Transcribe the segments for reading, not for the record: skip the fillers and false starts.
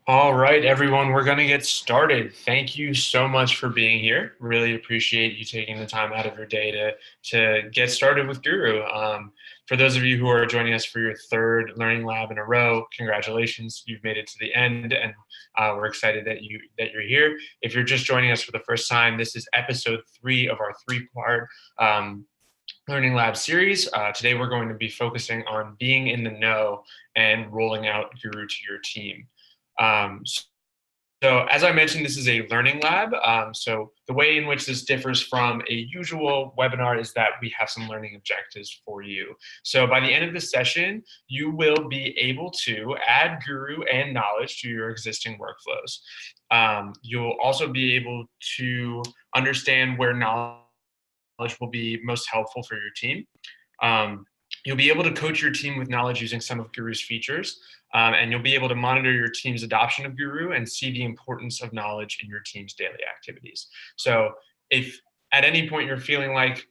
All right, everyone, we're going to get started. Thank you so much for being here. Really appreciate you taking the time out of your day to get started with Guru. For those of you who are joining us for your third Learning Lab in a row, congratulations, you've made it to the end, and we're excited that you're here. If you're just joining us for the first time, this is episode 3 of our 3-part Learning Lab series. Today, we're going to be focusing on being in the know and rolling out Guru to your team. Um, so as I mentioned, this is a learning lab. So the way in which this differs from a usual webinar is that we have some learning objectives for you. So by the end of the session, you will be able to add Guru and knowledge to your existing workflows. You'll also be able to understand where knowledge will be most helpful for your team. Um, you'll be able to coach your team with knowledge using some of Guru's features, and you'll be able to monitor your team's adoption of Guru and see the importance of knowledge in your team's daily activities. So if at any point you're feeling like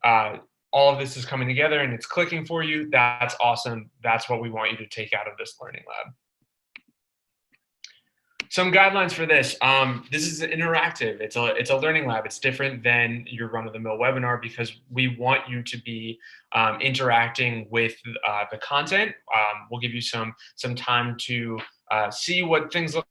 uh, all of this is coming together and it's clicking for you, that's awesome. That's what we want you to take out of this learning lab. Some guidelines for this. This is interactive. It's a learning lab. It's different than your run-of-the-mill webinar because we want you to be interacting with the content. We'll give you some time to see what things look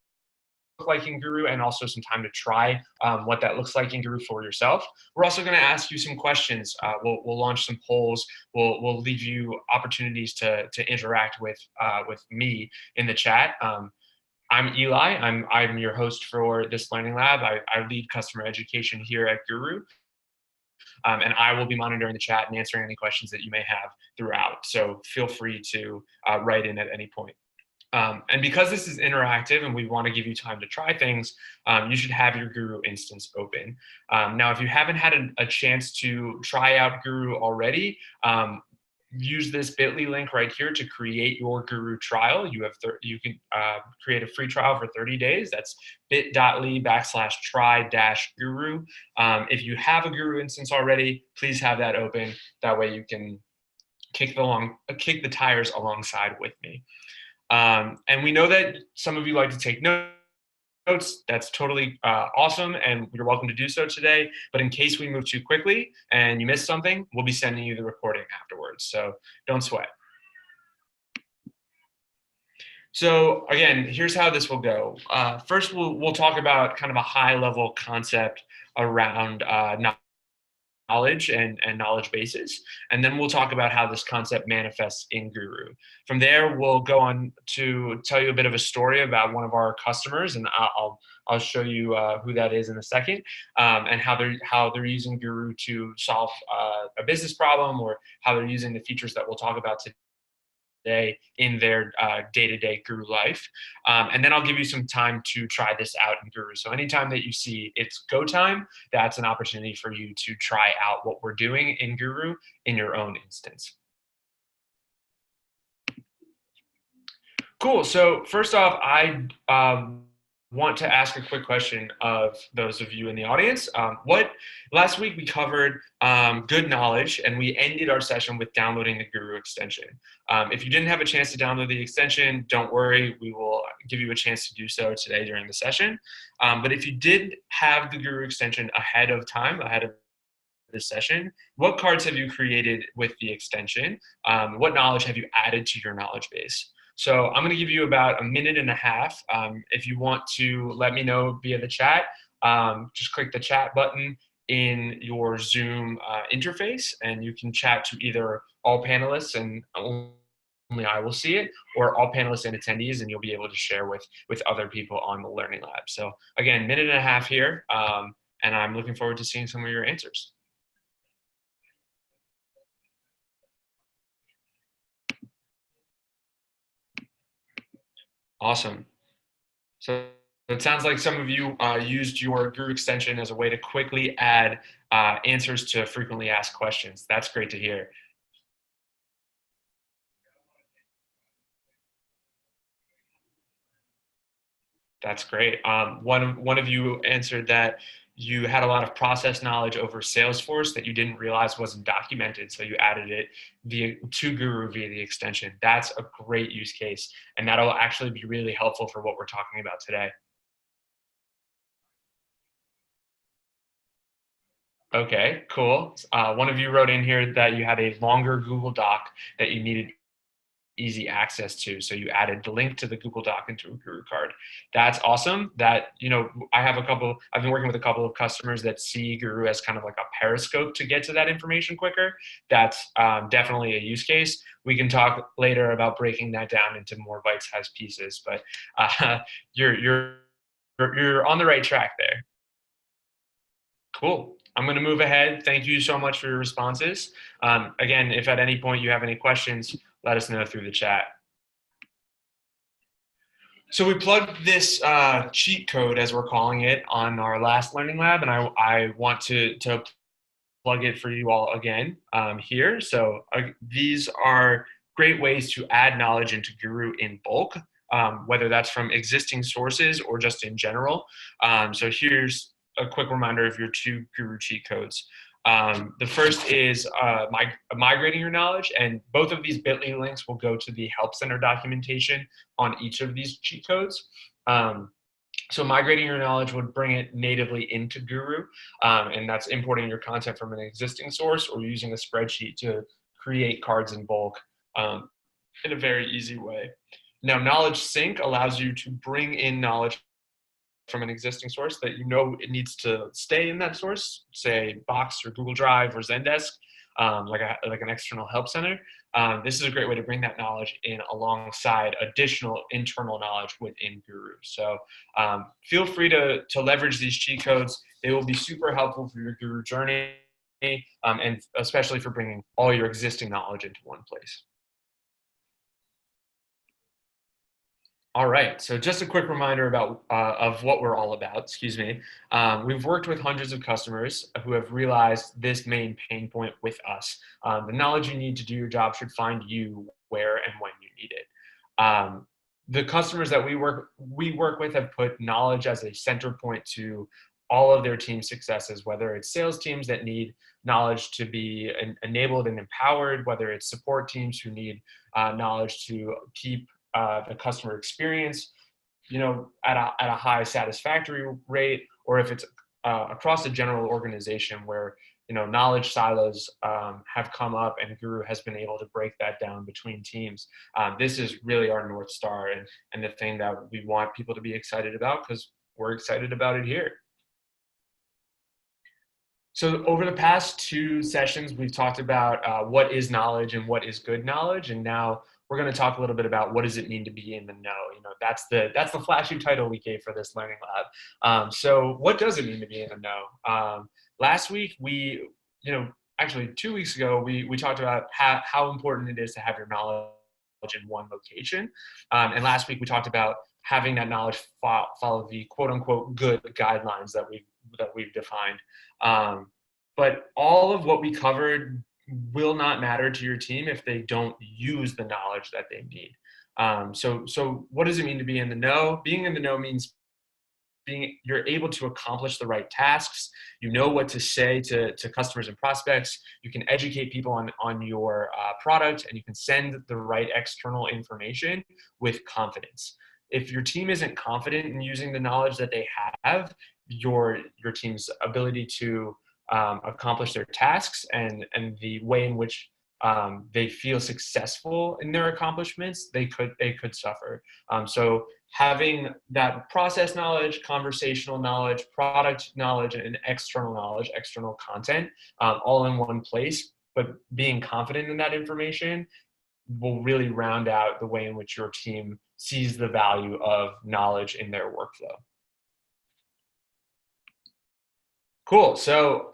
like in Guru and also some time to try what that looks like in Guru for yourself. We're also going to ask you some questions. We'll launch some polls. We'll leave you opportunities to interact with me in the chat. I'm Eli. I'm your host for this learning lab. I lead customer education here at Guru, and I will be monitoring the chat and answering any questions that you may have throughout. So feel free to write in at any point. And because this is interactive and we want to give you time to try things, you should have your Guru instance open. Now, if you haven't had a chance to try out Guru already, use this bit.ly link right here to create your Guru trial. You can create a free trial for 30 days. That's bit.ly/try-guru. If you have a Guru instance already, please have that open. That way you can kick the tires alongside with me. And we know that some of you like to take notes. That's totally awesome, and you're welcome to do so today. But in case we move too quickly and you miss something, we'll be sending you the recording afterwards. So don't sweat. So again, here's how this will go. First, we'll talk about kind of a high-level concept around knowledge and knowledge bases. And then we'll talk about how this concept manifests in Guru. From there, we'll go on to tell you a bit of a story about one of our customers, and I'll show you who that is in a second, and how they're using Guru to solve a business problem, or how they're using the features that we'll talk about today in their day-to-day Guru life. And then I'll give you some time to try this out in Guru. So anytime that you see it's go time, that's an opportunity for you to try out what we're doing in Guru in your own instance. Cool. So first off, I want to ask a quick question of those of you in the audience. Last week we covered good knowledge, and we ended our session with downloading the Guru extension. If you didn't have a chance to download the extension, don't worry. We will give you a chance to do so today during the session. But if you did have the Guru extension ahead of this session, what cards have you created with the extension? What knowledge have you added to your knowledge base? So I'm going to give you about a minute and a half. If you want to let me know via the chat, just click the chat button in your Zoom interface, and you can chat to either all panelists and only I will see it, or all panelists and attendees, and you'll be able to share with other people on the Learning Lab. So again, minute and a half here, and I'm looking forward to seeing some of your answers. Awesome. So it sounds like some of you used your Guru extension as a way to quickly add answers to frequently asked questions. That's great to hear. That's great. One of you answered that you had a lot of process knowledge over Salesforce that you didn't realize wasn't documented. So you added it to Guru via the extension. That's a great use case. And that'll actually be really helpful for what we're talking about today. Okay, cool. One of you wrote in here that you had a longer Google Doc that you needed easy access to. So you added the link to the Google Doc into a Guru card. That's awesome. I've been working with a couple of customers that see Guru as kind of like a periscope to get to that information quicker. That's definitely a use case. We can talk later about breaking that down into more bite-sized pieces, but you're on the right track there. Cool. I'm going to move ahead. Thank you so much for your responses. Again, if at any point you have any questions, let us know through the chat. So we plugged this cheat code, as we're calling it, on our last Learning Lab, and I want to plug it for you all again here. So these are great ways to add knowledge into Guru in bulk, whether that's from existing sources or just in general. So here's a quick reminder of your two Guru cheat codes. The first is migrating your knowledge, and both of these bit.ly links will go to the Help Center documentation on each of these cheat codes. So migrating your knowledge would bring it natively into Guru, and that's importing your content from an existing source or using a spreadsheet to create cards in bulk in a very easy way. Now, Knowledge Sync allows you to bring in knowledge from an existing source that you know it needs to stay in that source, say Box or Google Drive or Zendesk, like an external help center. This is a great way to bring that knowledge in alongside additional internal knowledge within Guru. So feel free to leverage these cheat codes. They will be super helpful for your Guru journey, and especially for bringing all your existing knowledge into one place. All right, so just a quick reminder about of what we're all about, excuse me. We've worked with hundreds of customers who have realized this main pain point with us. The knowledge you need to do your job should find you where and when you need it. The customers that we work with have put knowledge as a center point to all of their team successes, whether it's sales teams that need knowledge to be enabled and empowered, whether it's support teams who need knowledge to keep the customer experience, at a high satisfactory rate, or if it's across a general organization where knowledge silos have come up and Guru has been able to break that down between teams. This is really our North Star and the thing that we want people to be excited about, because we're excited about it here. So over the past two sessions, we've talked about what is knowledge and what is good knowledge, and now we're going to talk a little bit about what does it mean to be in the know. That's the flashy title we gave for this Learning Lab. So what does it mean to be in the know? Last week, actually 2 weeks ago, we talked about how important it is to have your knowledge in one location. And last week we talked about having that knowledge follow the quote unquote good guidelines that we've defined. But all of what we covered will not matter to your team if they don't use the knowledge that they need. So what does it mean to be in the know? Being in the know means you're able to accomplish the right tasks. You know what to say to customers and prospects. You can educate people on your product, and you can send the right external information with confidence. If your team isn't confident in using the knowledge that they have, your team's ability to accomplish their tasks and the way in which they feel successful in their accomplishments, they could suffer. So having that process knowledge, conversational knowledge, product knowledge, and external knowledge, external content, all in one place, but being confident in that information will really round out the way in which your team sees the value of knowledge in their workflow. Cool. So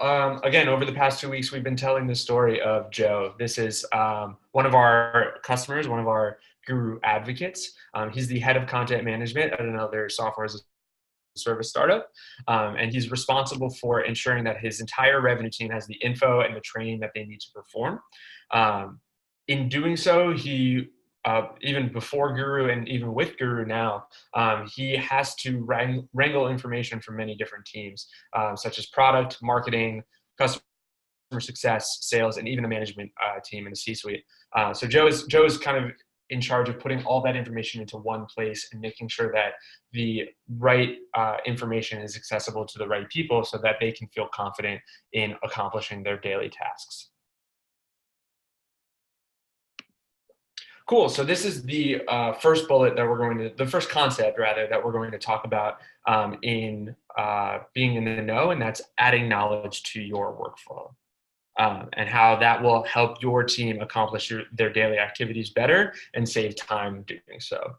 again, over the past 2 weeks, we've been telling the story of Joe. This is one of our customers, one of our Guru advocates. He's the head of content management at another software as a service startup. And he's responsible for ensuring that his entire revenue team has the info and the training that they need to perform. In doing so, he even before Guru and even with Guru now, he has to wrangle information from many different teams, such as product, marketing, customer success, sales, and even a management team in the C-suite. So Joe is kind of in charge of putting all that information into one place and making sure that the right information is accessible to the right people so that they can feel confident in accomplishing their daily tasks. Cool. So this is the first bullet that the first concept rather, that we're going to talk about in being in the know, and that's adding knowledge to your workflow. And how that will help your team accomplish their daily activities better and save time doing so.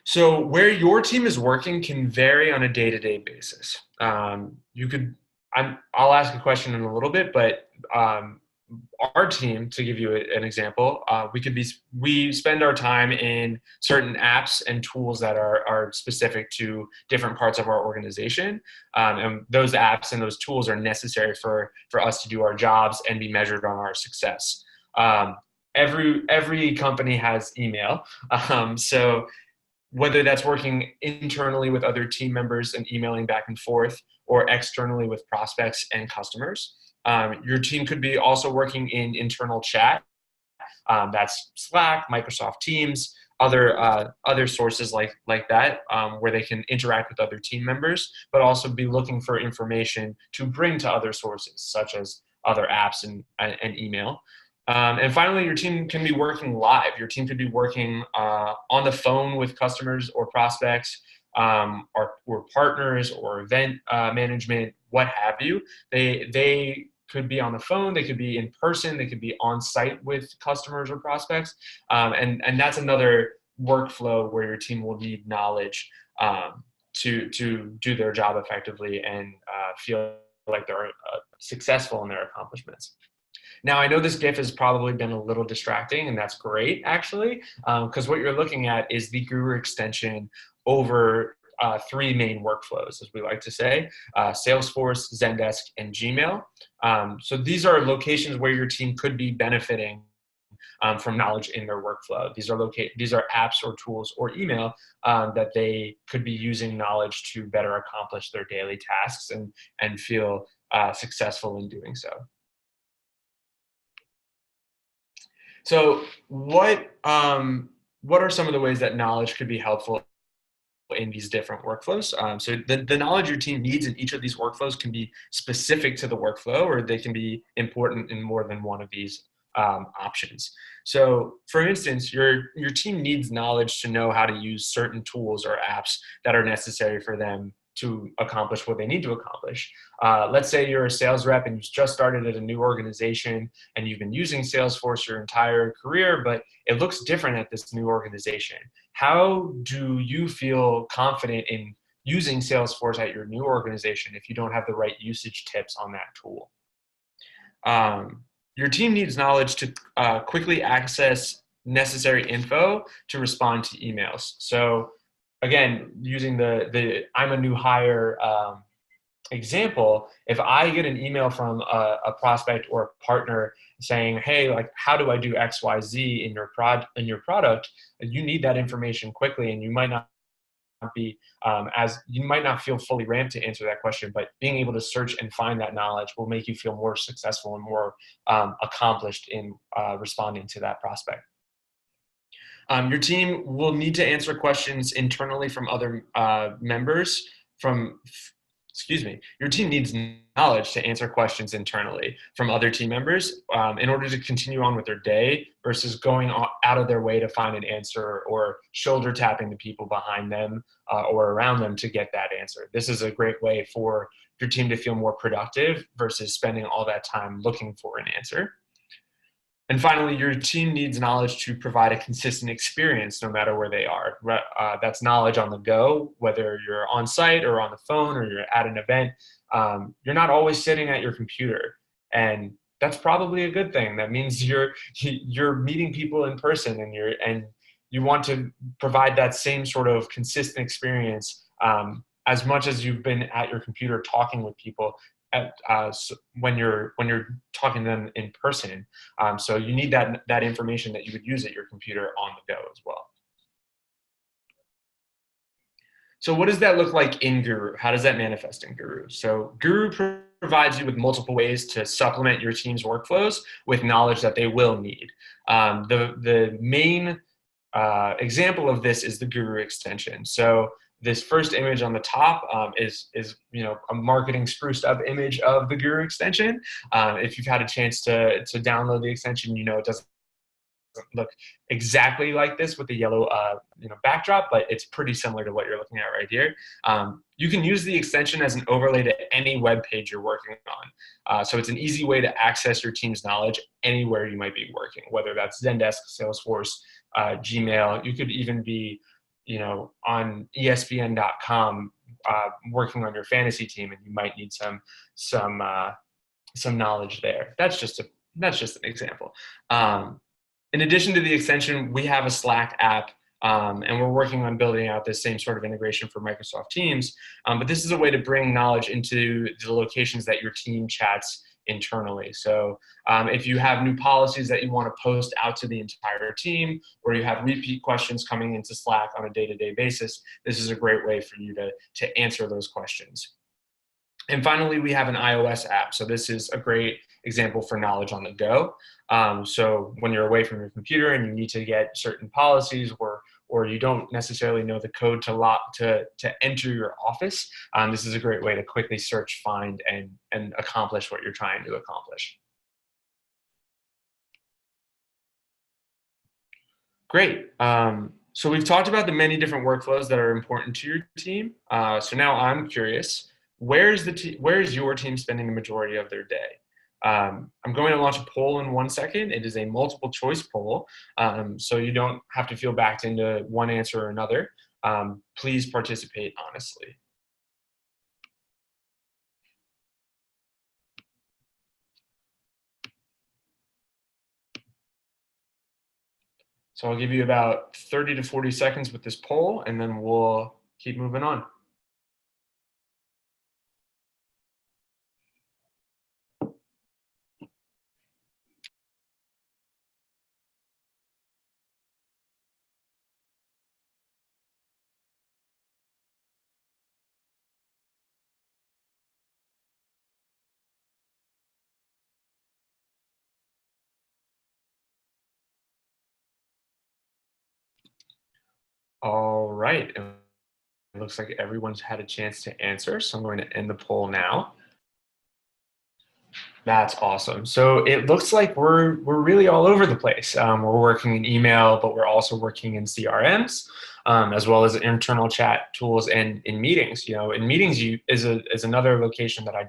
So where your team is working can vary on a day-to-day basis. I'll ask a question in a little bit, but our team, to give you an example, we spend our time in certain apps and tools that are specific to different parts of our organization, and those apps and those tools are necessary for us to do our jobs and be measured on our success. Every company has email, so whether that's working internally with other team members and emailing back and forth, or externally with prospects and customers. Your team could be also working in internal chat. That's Slack, Microsoft Teams, other sources like that, where they can interact with other team members, but also be looking for information to bring to other sources, such as other apps and email. And finally, your team can be working live. Your team could be working on the phone with customers or prospects, or partners, or event management, what have you. They could be on the phone, they could be in person, they could be on site with customers or prospects. And that's another workflow where your team will need knowledge to do their job effectively and feel like they're successful in their accomplishments. Now, I know this GIF has probably been a little distracting, and that's great, actually, because what you're looking at is the Guru extension over three main workflows, as we like to say: Salesforce, Zendesk, and Gmail. So these are locations where your team could be benefiting from knowledge in their workflow. These are apps or tools or email that they could be using knowledge to better accomplish their daily tasks and feel successful in doing so. So what are some of the ways that knowledge could be helpful in these different workflows? So the knowledge your team needs in each of these workflows can be specific to the workflow, or they can be important in more than one of these options. So for instance, your team needs knowledge to know how to use certain tools or apps that are necessary for them to accomplish what they need to accomplish. Let's say you're a sales rep and you just started at a new organization and you've been using Salesforce your entire career, but it looks different at this new organization. How do you feel confident in using Salesforce at your new organization if you don't have the right usage tips on that tool? Your team needs knowledge to quickly access necessary info to respond to emails. So again, using the I'm a new hire example, if I get an email from a prospect or a partner saying, hey, like, how do I do X, Y, Z in your product, you need that information quickly, and you might not feel fully ramped to answer that question, but being able to search and find that knowledge will make you feel more successful and more accomplished in responding to that prospect. Your team will need to answer questions internally from other members your team needs knowledge to answer questions internally from other team members in order to continue on with their day versus going out of their way to find an answer or shoulder tapping the people behind them or around them to get that answer. This is a great way for your team to feel more productive versus spending all that time looking for an answer. And finally, your team needs knowledge to provide a consistent experience no matter where they are. That's knowledge on the go, whether you're on site or on the phone or you're at an event. You're not always sitting at your computer, and that's probably a good thing. That means you're meeting people in person, and you want to provide that same sort of consistent experience as much as you've been at your computer talking with people. when you're talking to them in person. So you need that information that you would use at your computer on the go as well. So what does that look like in Guru? How does that manifest in Guru? So Guru provides you with multiple ways to supplement your team's workflows with knowledge that they will need. The main example of this is the Guru extension. So this first image on the top is a marketing spruced up image of the Guru extension. If you've had a chance to download the extension, it doesn't look exactly like this with the yellow backdrop, but it's pretty similar to what you're looking at right here. You can use the extension as an overlay to any web page you're working on. So it's an easy way to access your team's knowledge anywhere you might be working, whether that's Zendesk, Salesforce, Gmail. You could even be on ESPN.com working on your fantasy team, and you might need some knowledge there. That's just an example. In addition to the extension, we have a Slack app, and we're working on building out this same sort of integration for Microsoft Teams. But this is a way to bring knowledge into the locations that your team chats internally. So if you have new policies that you want to post out to the entire team, or you have repeat questions coming into Slack on a day-to-day basis, this is a great way for you to answer those questions. And finally, we have an iOS app. So this is a great example for knowledge on the go. So when you're away from your computer and you need to get certain policies, or you don't necessarily know the code to enter your office, this is a great way to quickly search, find, and accomplish what you're trying to accomplish. Great. So we've talked about the many different workflows that are important to your team. So now I'm curious, where is your team spending the majority of their day? I'm going to launch a poll in 1 second. It is a multiple choice poll, so you don't have to feel backed into one answer or another. Please participate honestly. So I'll give you about 30 to 40 seconds with this poll, and then we'll keep moving on. All right. It looks like everyone's had a chance to answer, so I'm going to end the poll now. That's awesome. So it looks like we're really all over the place. We're working in email, but we're also working in CRMs, as well as internal chat tools and in meetings. In meetings is another location that I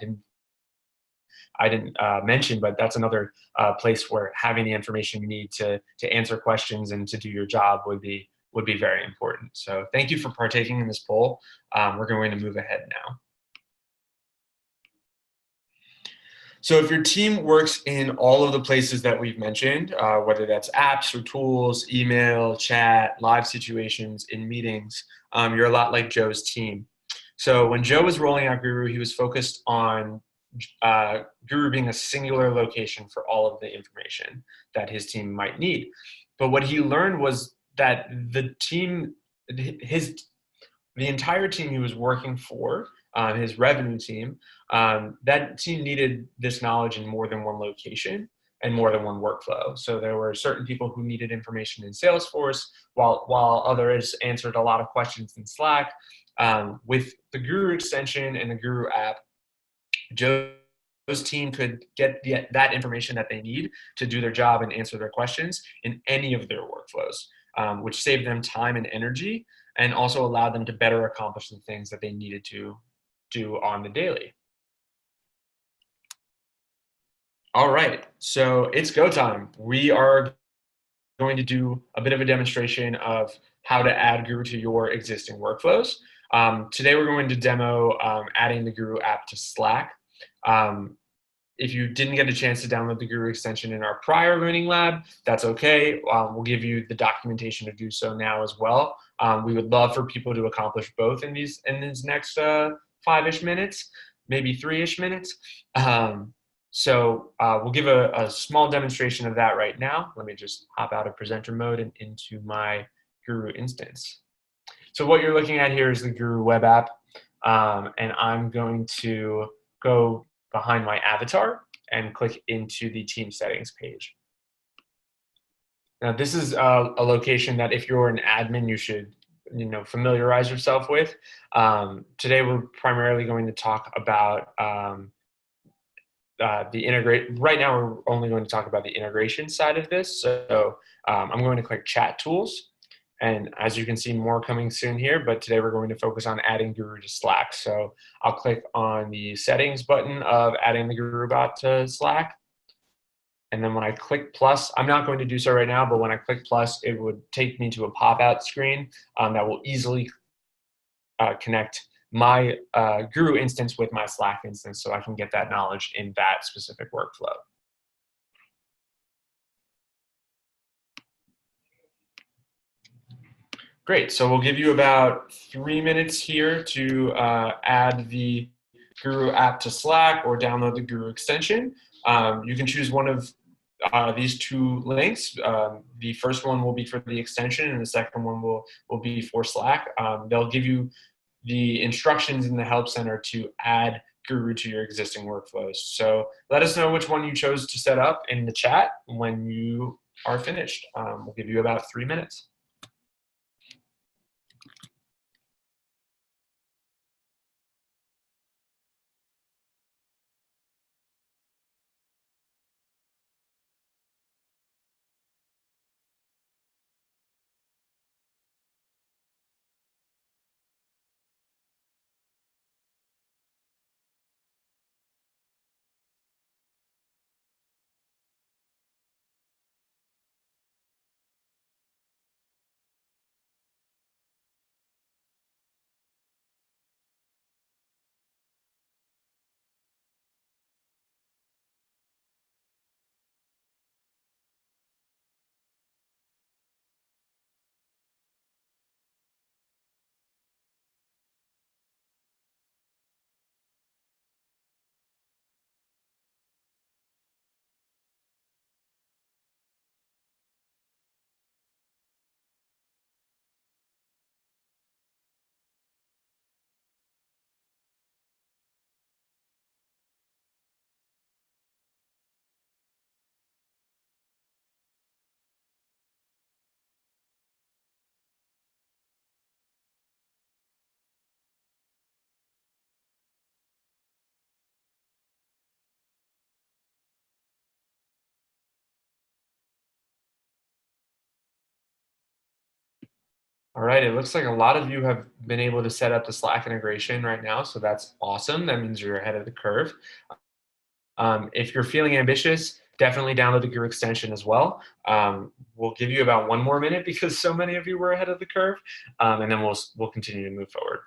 didn't mention, but that's another place where having the information you need to answer questions and to do your job would be very important. So thank you for partaking in this poll. We're going to move ahead now. So if your team works in all of the places that we've mentioned, whether that's apps or tools, email, chat, live situations, in meetings, you're a lot like Joe's team. So when Joe was rolling out Guru, he was focused on Guru being a singular location for all of the information that his team might need. But what he learned was that the entire team he was working for, his revenue team, that team needed this knowledge in more than one location and more than one workflow. So there were certain people who needed information in Salesforce, while others answered a lot of questions in Slack. With the Guru extension and the Guru app, Joe's team could get that information that they need to do their job and answer their questions in any of their workflows, which saved them time and energy, and also allowed them to better accomplish the things that they needed to do on the daily. All right, so it's go time. We are going to do a bit of a demonstration of how to add Guru to your existing workflows. Today we're going to demo adding the Guru app to Slack. If you didn't get a chance to download the Guru extension in our prior learning lab, that's okay. We'll give you the documentation to do so now as well. We would love for people to accomplish both in these next 5-ish minutes. maybe 3-ish minutes. So we'll give a small demonstration of that right now. Let me just hop out of presenter mode and into my Guru instance. So what you're looking at here is the Guru web app, and I'm going to go behind my avatar and click into the team settings page. Now this is a location that if you're an admin, you should familiarize yourself with. Today we're primarily going to talk about the integrate. Right now we're only going to talk about the integration side of this. So I'm going to click chat tools. And as you can see, more coming soon here, but today we're going to focus on adding Guru to Slack. So I'll click on the settings button of adding the Guru bot to Slack. And then when I click plus, I'm not going to do so right now, but when I click plus, it would take me to a pop-out screen that will easily connect my Guru instance with my Slack instance so I can get that knowledge in that specific workflow. Great, so we'll give you about 3 minutes here to add the Guru app to Slack or download the Guru extension. You can choose one of these two links. The first one will be for the extension and the second one will be for Slack. They'll give you the instructions in the Help Center to add Guru to your existing workflows. So let us know which one you chose to set up in the chat when you are finished. We'll give you about 3 minutes. All right, it looks like a lot of you have been able to set up the Slack integration right now, so that's awesome. That means you're ahead of the curve. If you're feeling ambitious, definitely download the Guru extension as well. We'll give you about 1 more minute because so many of you were ahead of the curve, and then we'll continue to move forward.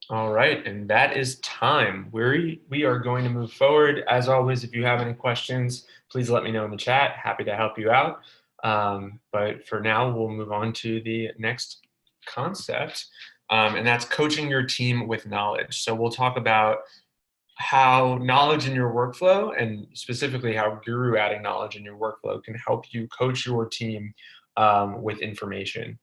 All right, and that is time. We are going to move forward. As always, if you have any questions, please let me know in the chat. Happy to help you out. But for now, we'll move on to the next concept, and that's coaching your team with knowledge. So we'll talk about how knowledge in your workflow, and specifically how Guru adding knowledge in your workflow can help you coach your team with information.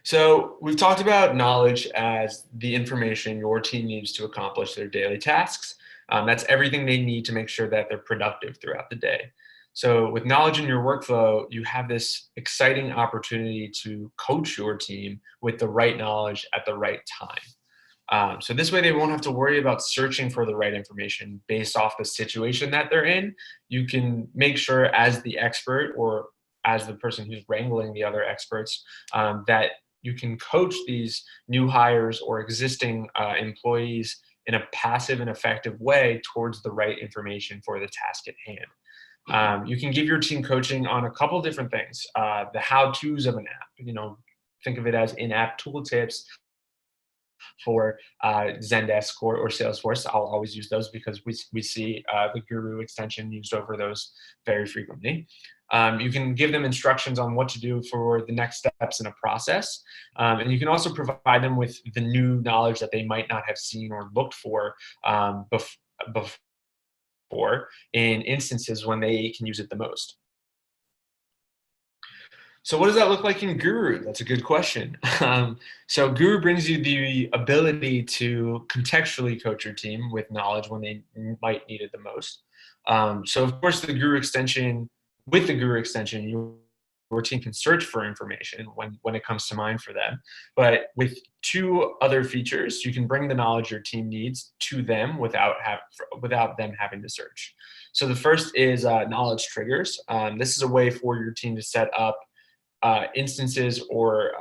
So we've talked about knowledge as the information your team needs to accomplish their daily tasks. That's everything they need to make sure that they're productive throughout the day. So with knowledge in your workflow, you have this exciting opportunity to coach your team with the right knowledge at the right time. So this way they won't have to worry about searching for the right information based off the situation that they're in. You can make sure as the expert or as the person who's wrangling the other experts that you can coach these new hires or existing employees in a passive and effective way towards the right information for the task at hand. You can give your team coaching on a couple different things. The how-tos of an app, think of it as in-app tool tips for Zendesk or Salesforce. I'll always use those because we see the Guru extension used over those very frequently. You can give them instructions on what to do for the next steps in a process. And you can also provide them with the new knowledge that they might not have seen or looked for before in instances when they can use it the most. So what does that look like in Guru? That's a good question. So Guru brings you the ability to contextually coach your team with knowledge when they might need it the most. So of course, with the Guru extension, your team can search for information when it comes to mind for them. But with two other features, you can bring the knowledge your team needs to them without them having to search. So the first is knowledge triggers. This is a way for your team to set up instances or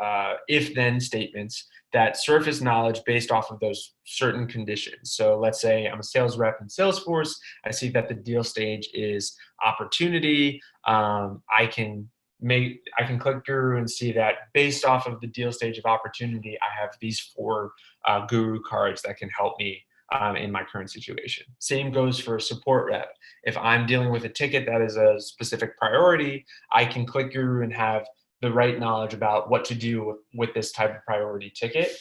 if-then statements that surface knowledge based off of those certain conditions. So let's say I'm a sales rep in Salesforce. I see that the deal stage is opportunity. I can click Guru and see that based off of the deal stage of opportunity, I have these four Guru cards that can help me in my current situation. Same goes for a support rep. If I'm dealing with a ticket that is a specific priority, I can click Guru and have the right knowledge about what to do with this type of priority ticket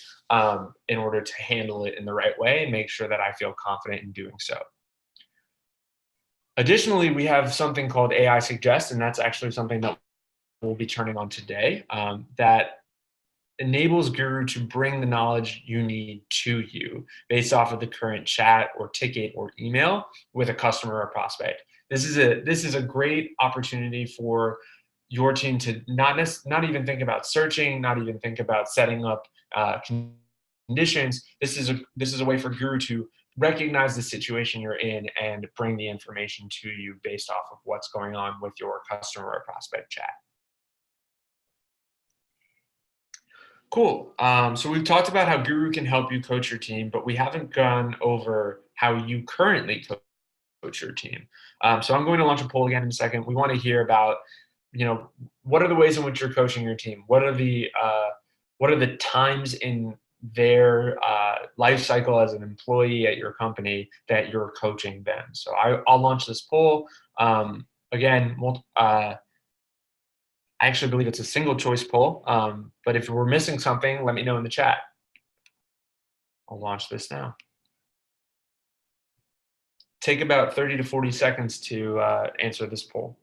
in order to handle it in the right way and make sure that I feel confident in doing so. Additionally, we have something called AI Suggest, and that's actually something that we'll be turning on today that enables Guru to bring the knowledge you need to you based off of the current chat or ticket or email with a customer or prospect. This is a great opportunity for your team to not even think about searching, not even think about setting up conditions. This is a way for Guru to recognize the situation you're in and bring the information to you based off of what's going on with your customer or prospect chat. Cool. So we've talked about how Guru can help you coach your team, but we haven't gone over how you currently coach your team. So I'm going to launch a poll again in a second. We want to hear about, what are the ways in which you're coaching your team? What are the times in their life cycle as an employee at your company that you're coaching them? So I'll launch this poll. Again, I actually believe it's a single choice poll, but if we're missing something, let me know in the chat. I'll launch this now. Take about 30 to 40 seconds to answer this poll.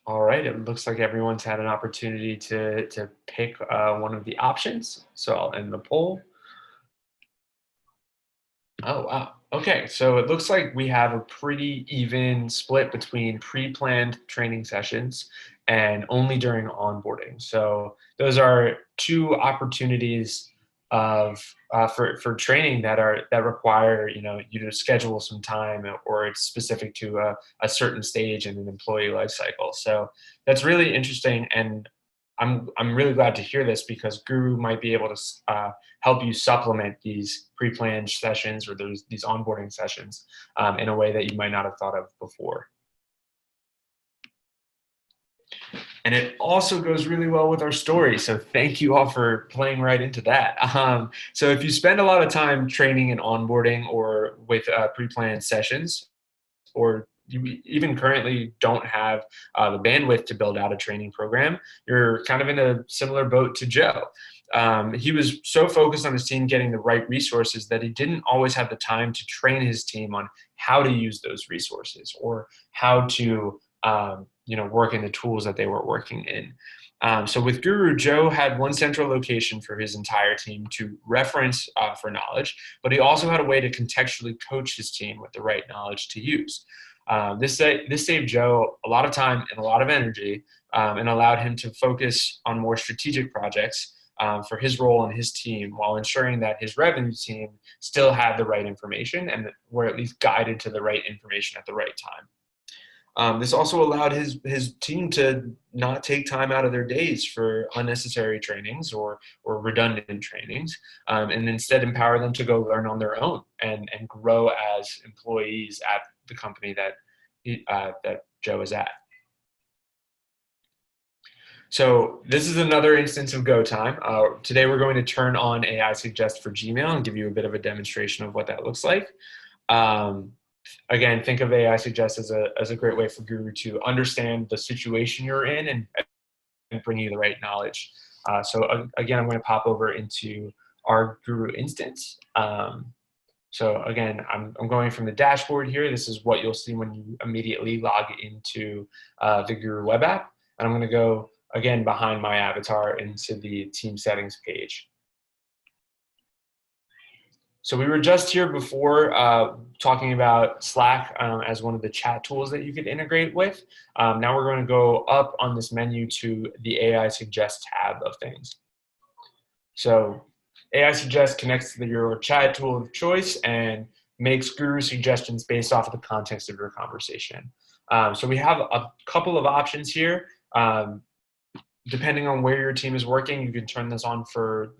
All right, it looks like everyone's had an opportunity to pick one of the options. So I'll end the poll. Oh, wow. Okay, so it looks like we have a pretty even split between pre-planned training sessions and only during onboarding. So those are two opportunities of for training that require you to schedule some time, or it's specific to a certain stage in an employee life cycle. So that's really interesting, and I'm really glad to hear this because Guru might be able to help you supplement these pre-planned sessions or these onboarding sessions in a way that you might not have thought of before. And it also goes really well with our story. So thank you all for playing right into that. So if you spend a lot of time training and onboarding or with pre-planned sessions, or you even currently don't have the bandwidth to build out a training program, you're kind of in a similar boat to Joe. He was so focused on his team getting the right resources that he didn't always have the time to train his team on how to use those resources or how to work in the tools that they were working in. So with Guru, Joe had one central location for his entire team to reference for knowledge, but he also had a way to contextually coach his team with the right knowledge to use. This saved Joe a lot of time and a lot of energy, and allowed him to focus on more strategic projects for his role and his team, while ensuring that his revenue team still had the right information and were at least guided to the right information at the right time. This also allowed his team to not take time out of their days for unnecessary trainings or redundant trainings, and instead empower them to go learn on their own and grow as employees at the company that Joe is at. So this is another instance of go time. Today we're going to turn on AI Suggest for Gmail and give you a bit of a demonstration of what that looks like. Again, think of AI Suggest as a great way for Guru to understand the situation you're in and bring you the right knowledge. Again, I'm going to pop over into our Guru instance. So again, I'm going from the dashboard here. This is what you'll see when you immediately log into the Guru web app. And I'm going to go, again, behind my avatar into the team settings page. So we were just here before talking about Slack as one of the chat tools that you could integrate with. Now we're going to go up on this menu to the AI Suggest tab of things. So AI Suggest connects to your chat tool of choice and makes Guru suggestions based off of the context of your conversation. So we have a couple of options here. Depending on where your team is working, you can turn this on for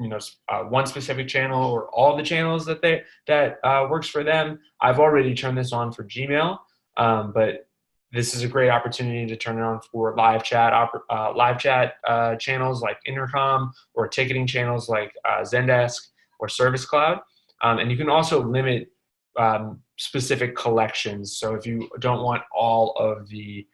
one specific channel or all the channels that works for them. I've already turned this on for Gmail, but this is a great opportunity to turn it on for live chat channels like Intercom, or ticketing channels like Zendesk or Service Cloud. And you can also limit specific collections. So if you don't want all of the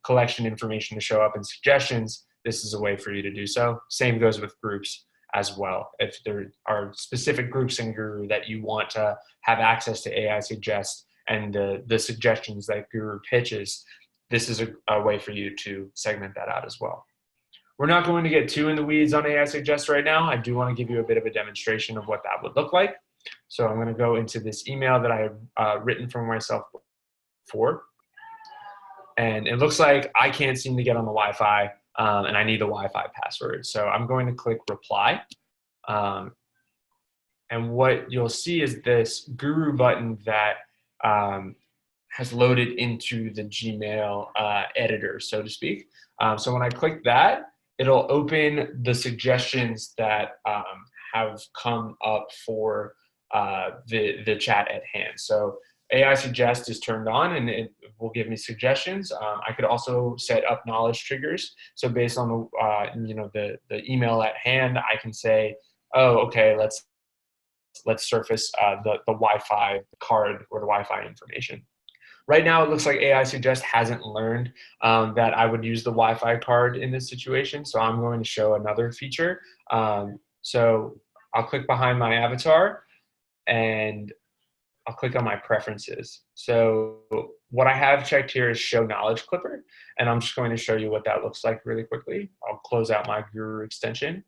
collection information to show up in suggestions, this is a way for you to do so. Same goes with groups as well. If there are specific groups in Guru that you want to have access to AI Suggest and the suggestions that Guru pitches, this is a way for you to segment that out as well. We're not going to get too in the weeds on AI Suggest right now. I do want to give you a bit of a demonstration of what that would look like. So I'm going to go into this email that I have written for myself before. And it looks like I can't seem to get on the Wi-Fi. And I need the Wi-Fi password. So I'm going to click reply. And what you'll see is this Guru button that has loaded into the Gmail editor, so to speak. So when I click that, it'll open the suggestions that have come up for the chat at hand. So AI Suggest is turned on and it will give me suggestions. I could also set up knowledge triggers. So based on the email at hand, I can say, oh, okay, let's surface the Wi-Fi card or the Wi-Fi information. Right now, it looks like AI Suggest hasn't learned that I would use the Wi-Fi card in this situation. So I'm going to show another feature. So I'll click behind my avatar and I'll click on my preferences. So what I have checked here is show knowledge clipper, and I'm just going to show you what that looks like really quickly. I'll close out my Guru extension,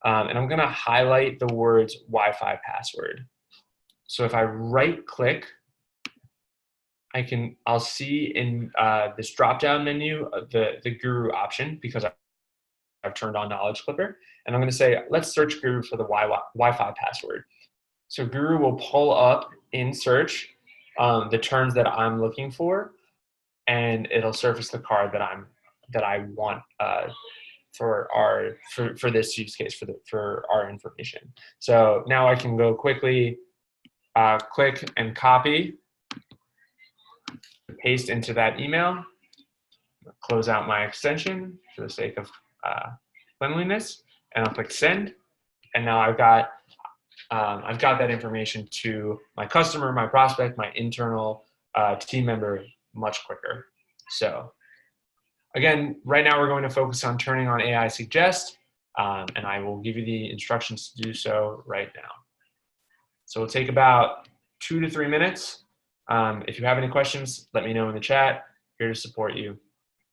and I'm gonna highlight the words Wi-Fi password. So if I right click, I'll see in this drop-down menu the Guru option, because I've turned on knowledge clipper, and I'm gonna say, let's search Guru for the Wi-Fi password. So Guru will pull up in search the terms that I'm looking for, and it'll surface the card that I want for this use case for our information. So now I can go quickly click and copy, paste into that email, close out my extension for the sake of cleanliness, and I'll click send, and now I've got that information to my customer, my prospect, my internal team member much quicker. So again, right now we're going to focus on turning on AI Suggest, and I will give you the instructions to do so right now. So it'll take about 2 to 3 minutes. If you have any questions, let me know in the chat. Here to support you.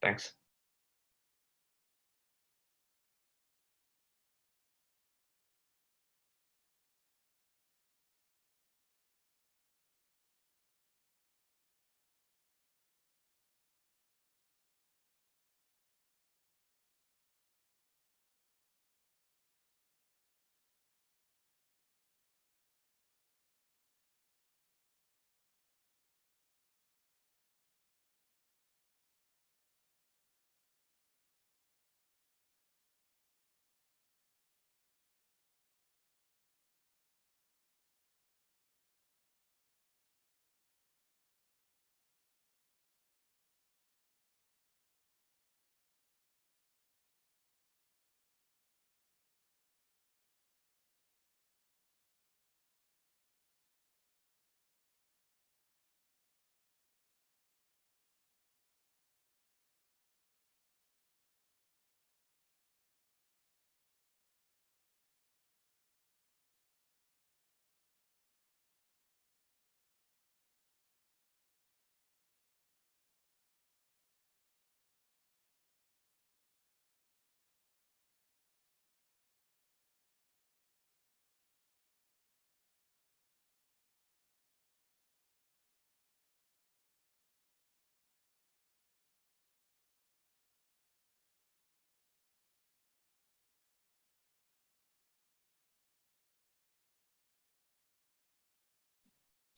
Thanks.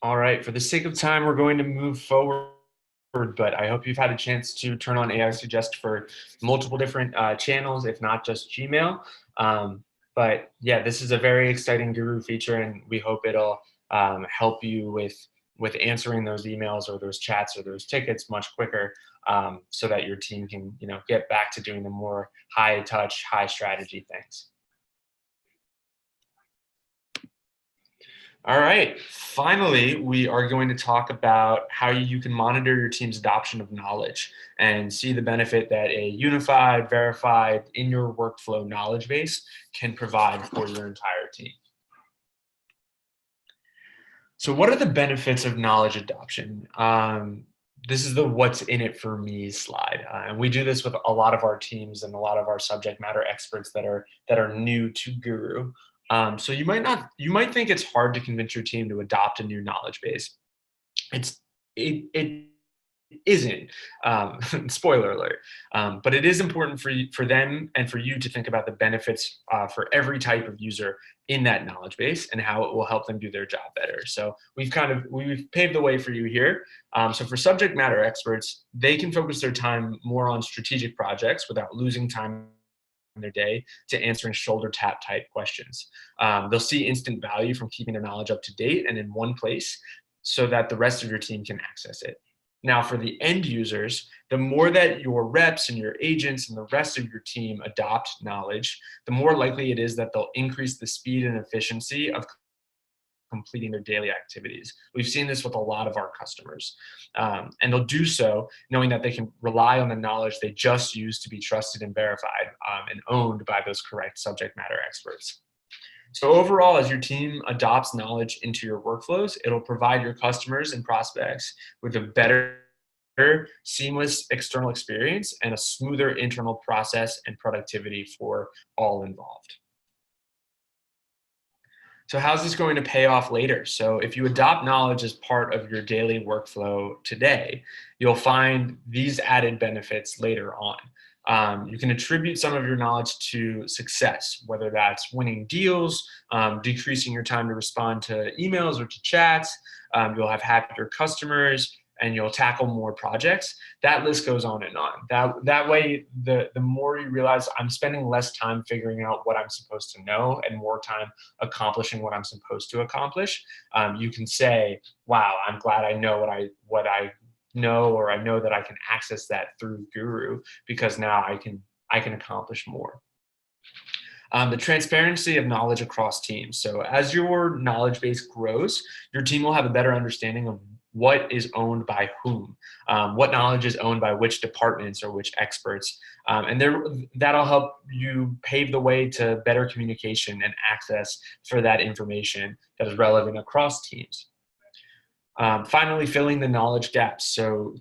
All right, for the sake of time, we're going to move forward, but I hope you've had a chance to turn on AI Suggest for multiple different channels, if not just Gmail. But yeah, this is a very exciting Guru feature, and we hope it'll help you with answering those emails or those chats or those tickets much quicker, so that your team can get back to doing the more high touch, high strategy things. All right, finally, we are going to talk about how you can monitor your team's adoption of knowledge and see the benefit that a unified, verified, in your workflow knowledge base can provide for your entire team. So what are the benefits of knowledge adoption? This is the what's in it for me slide. And we do this with a lot of our teams and a lot of our subject matter experts that are new to Guru. So you might think it's hard to convince your team to adopt a new knowledge base. It isn't. Spoiler alert. But it is important for them and for you to think about the benefits for every type of user in that knowledge base and how it will help them do their job better. So we've paved the way for you here. So for subject matter experts, they can focus their time more on strategic projects without losing time in their day to answering shoulder tap type questions. They'll see instant value from keeping their knowledge up to date and in one place so that the rest of your team can access it. Now, for the end users, the more that your reps and your agents and the rest of your team adopt knowledge, the more likely it is that they'll increase the speed and efficiency of completing their daily activities. We've seen this with a lot of our customers. And they'll do so knowing that they can rely on the knowledge they just used to be trusted and verified and owned by those correct subject matter experts. So overall, as your team adopts knowledge into your workflows, it'll provide your customers and prospects with a better, seamless external experience and a smoother internal process and productivity for all involved. So how's this going to pay off later? So if you adopt knowledge as part of your daily workflow today, you'll find these added benefits later on. You can attribute some of your knowledge to success, whether that's winning deals, decreasing your time to respond to emails or to chats. You'll have happier customers, and you'll tackle more projects. That list goes on and on. That way, the more you realize I'm spending less time figuring out what I'm supposed to know and more time accomplishing what I'm supposed to accomplish, you can say, wow, I'm glad I know what I know, or I know that I can access that through Guru because now I can accomplish more. The transparency of knowledge across teams. So as your knowledge base grows, your team will have a better understanding of what is owned by whom, what knowledge is owned by which departments or which experts. And that'll help you pave the way to better communication and access for that information that is relevant across teams. Finally, filling the knowledge gaps. So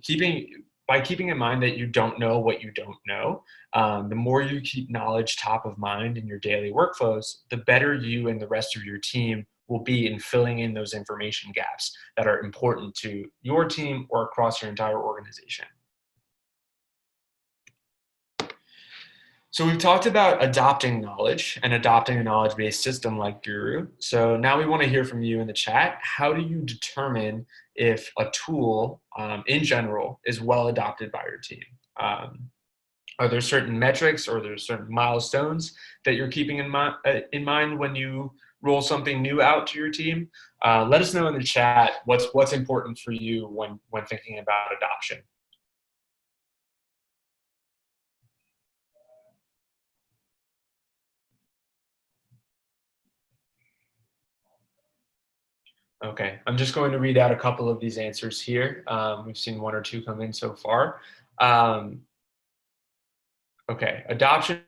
by keeping in mind that you don't know what you don't know, the more you keep knowledge top of mind in your daily workflows, the better you and the rest of your team will be in filling in those information gaps that are important to your team or across your entire organization. So we've talked about adopting knowledge and adopting a knowledge-based system like Guru. So now we want to hear from you in the chat. How do you determine if a tool in general is well adopted by your team? Are there certain metrics or there's certain milestones that you're keeping in mind when you roll something new out to your team? Let us know in the chat what's important for you when thinking about adoption. Okay, I'm just going to read out a couple of these answers here. We've seen one or two come in so far. Okay, adoption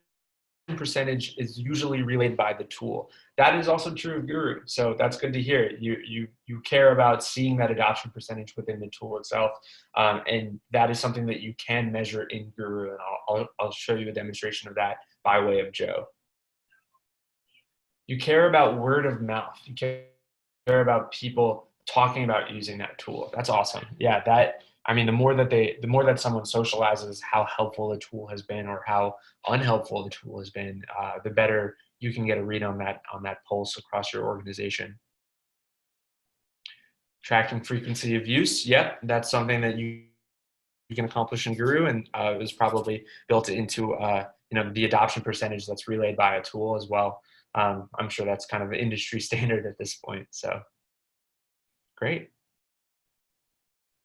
percentage is usually relayed by the tool. That is also true of Guru, so that's good to hear. You care about seeing that adoption percentage within the tool itself, and that is something that you can measure in Guru, and I'll show you a demonstration of that by way of Joe. You care about word of mouth. You care about people talking about using that tool. That's awesome. Yeah, the more that someone socializes how helpful the tool has been or how unhelpful the tool has been, the better you can get a read on that pulse across your organization. Tracking frequency of use. Yep, that's something that you can accomplish in Guru, and is probably built into the adoption percentage that's relayed by a tool as well. I'm sure that's kind of an industry standard at this point. So great.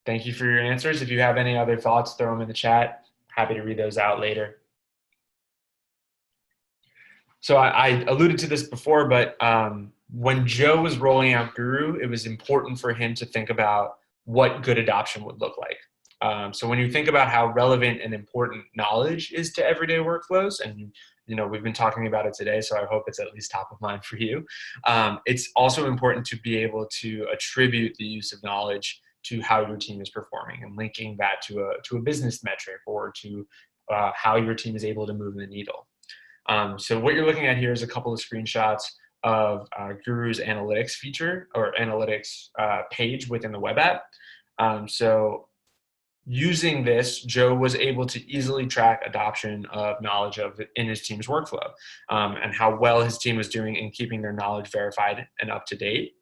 Thank you for your answers. If you have any other thoughts, throw them in the chat. Happy to read those out later. So I alluded to this before, but when Joe was rolling out Guru, it was important for him to think about what good adoption would look like. So when you think about how relevant and important knowledge is to everyday workflows, and we've been talking about it today, so I hope it's at least top of mind for you. It's also important to be able to attribute the use of knowledge to how your team is performing and linking that to a business metric or to how your team is able to move the needle. So what you're looking at here is a couple of screenshots of Guru's analytics feature or analytics page within the web app. So using this, Joe was able to easily track adoption of knowledge in his team's workflow, and how well his team was doing in keeping their knowledge verified and up to date,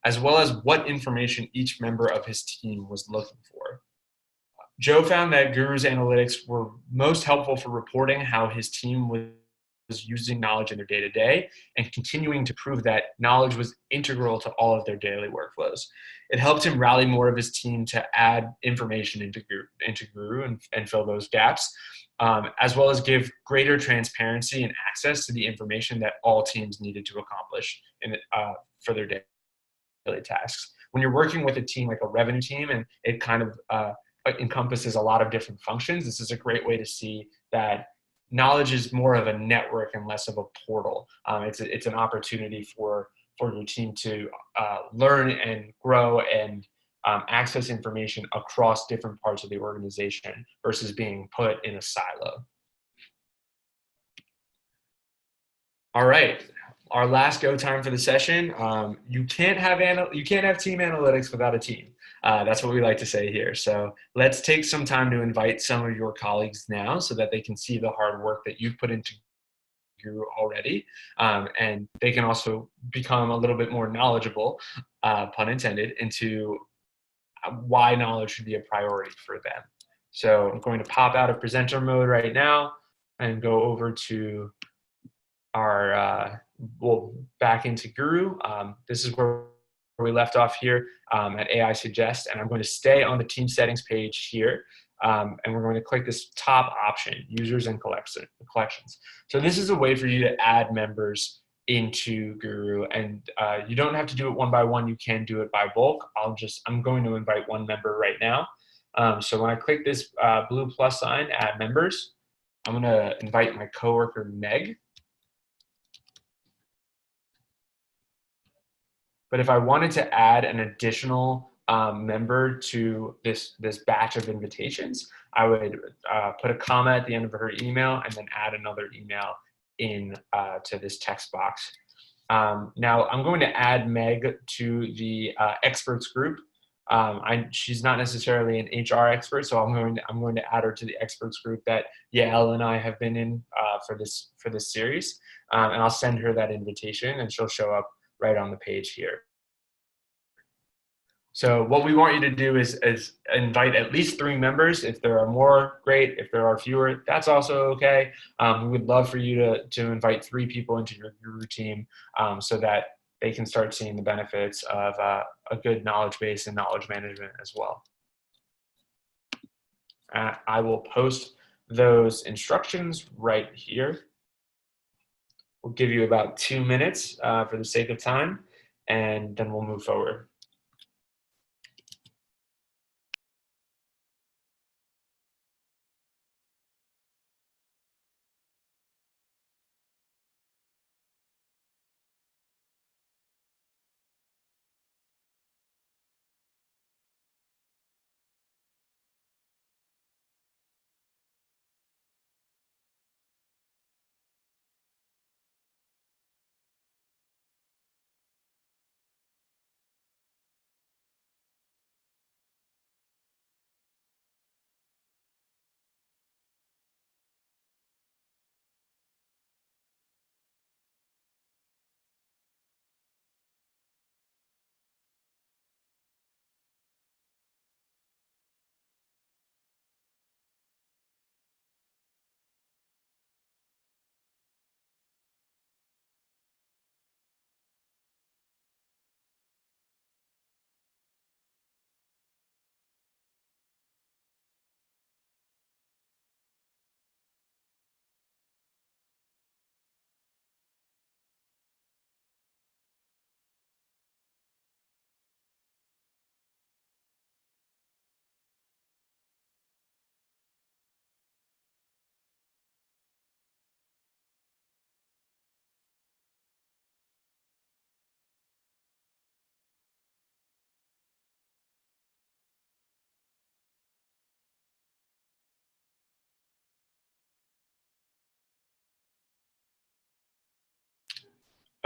as well as what information each member of his team was looking for. Joe found that Guru's analytics were most helpful for reporting how his team was using knowledge in their day-to-day and continuing to prove that knowledge was integral to all of their daily workflows. It helped him rally more of his team to add information into Guru and fill those gaps, as well as give greater transparency and access to the information that all teams needed to accomplish for their daily tasks. When you're working with a team like a revenue team and it kind of encompasses a lot of different functions, this is a great way to see that knowledge is more of a network and less of a portal. It's an opportunity for your team to learn and grow and access information across different parts of the organization versus being put in a silo. All right, our last go time for the session. You can't have team analytics without a team. That's what we like to say here. So let's take some time to invite some of your colleagues now so that they can see the hard work that you've put into Guru already. And they can also become a little bit more knowledgeable, pun intended, into why knowledge should be a priority for them. So I'm going to pop out of presenter mode right now and go over to our, back into Guru. This is where we left off here at AI Suggest, and I'm going to stay on the team settings page here, and we're going to click this top option, users and collections. So this is a way for you to add members into Guru. And you don't have to do it one by one. You can do it by bulk. I'm going to invite one member right now. So when I click this blue plus sign, add members, I'm going to invite my coworker, Meg. But if I wanted to add an additional member to this batch of invitations, I would put a comma at the end of her email and then add another email in to this text box. Now I'm going to add Meg to the experts group. She's not necessarily an HR expert, so I'm going to add her to the experts group that Yael and I have been in for this series, and I'll send her that invitation, and she'll show up right on the page here. So what we want you to do is invite at least 3 members. If there are more, great. If there are fewer, that's also okay. We would love for you to invite 3 people into your Guru team so that they can start seeing the benefits of a good knowledge base and knowledge management as well. I will post those instructions right here. We'll give you about 2 minutes for the sake of time, and then we'll move forward.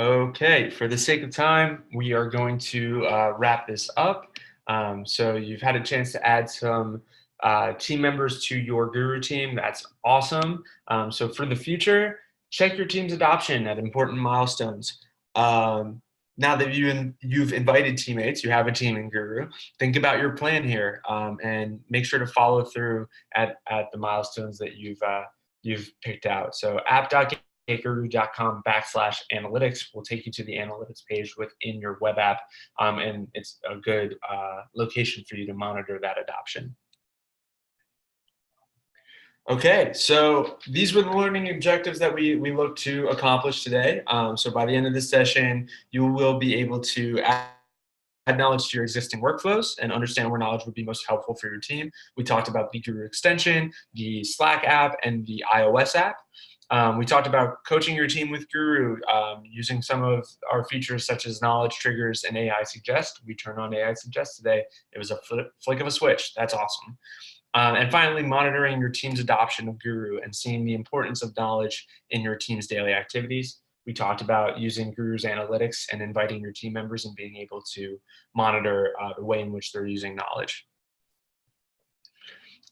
Okay, for the sake of time, we are going to wrap this up. So you've had a chance to add some team members to your Guru team. That's awesome. So for the future, check your team's adoption at important milestones. Now that you've invited teammates, you have a team in Guru, think about your plan here and make sure to follow through at the milestones that you've picked out. So app.guru.com/analytics will take you to the analytics page within your web app, and it's a good location for you to monitor that adoption. Okay, so these were the learning objectives that we look to accomplish today. So by the end of this session, you will be able to add knowledge to your existing workflows and understand where knowledge would be most helpful for your team. We talked about the Guru extension, the Slack app, and the iOS app. We talked about coaching your team with Guru using some of our features such as knowledge triggers and AI Suggest. We turned on AI Suggest today. It was a flick of a switch. That's awesome. And finally, monitoring your team's adoption of Guru and seeing the importance of knowledge in your team's daily activities. We talked about using Guru's analytics and inviting your team members and being able to monitor the way in which they're using knowledge.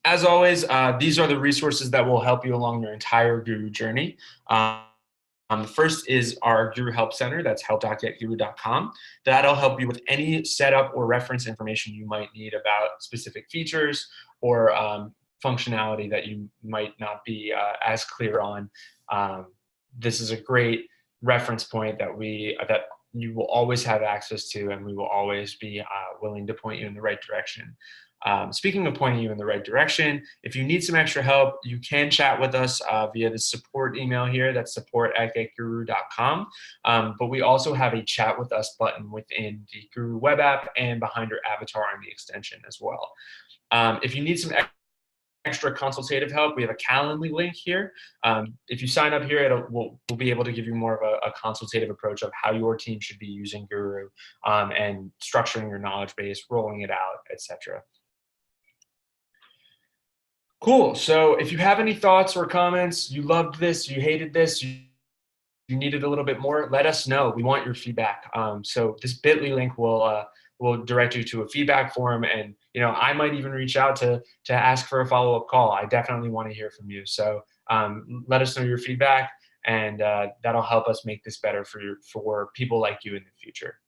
As always, these are the resources that will help you along your entire Guru journey. The first is our Guru Help Center. That's help.getguru.com. That'll help you with any setup or reference information you might need about specific features or functionality that you might not be as clear on. This is a great reference point that you will always have access to, and we will always be willing to point you in the right direction. Speaking of pointing you in the right direction, if you need some extra help, you can chat with us via the support email here. That's support@getguru.com. But we also have a chat with us button within the Guru web app and behind your avatar on the extension as well. If you need some extra consultative help, we have a Calendly link here. If you sign up here, we'll be able to give you more of a consultative approach of how your team should be using Guru and structuring your knowledge base, rolling it out, etc. Cool. So if you have any thoughts or comments, you loved this, you hated this, you needed a little bit more, let us know. We want your feedback. So this Bitly link will direct you to a feedback form, and I might even reach out to ask for a follow-up call. I definitely want to hear from you. So let us know your feedback, and that'll help us make this better for people like you in the future.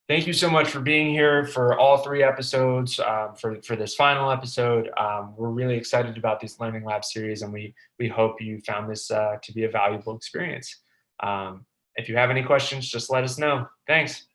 Thank you so much for being here for all 3 episodes, for this final episode. We're really excited about this Learning Lab series, and we hope you found this to be a valuable experience. If you have any questions, just let us know. Thanks.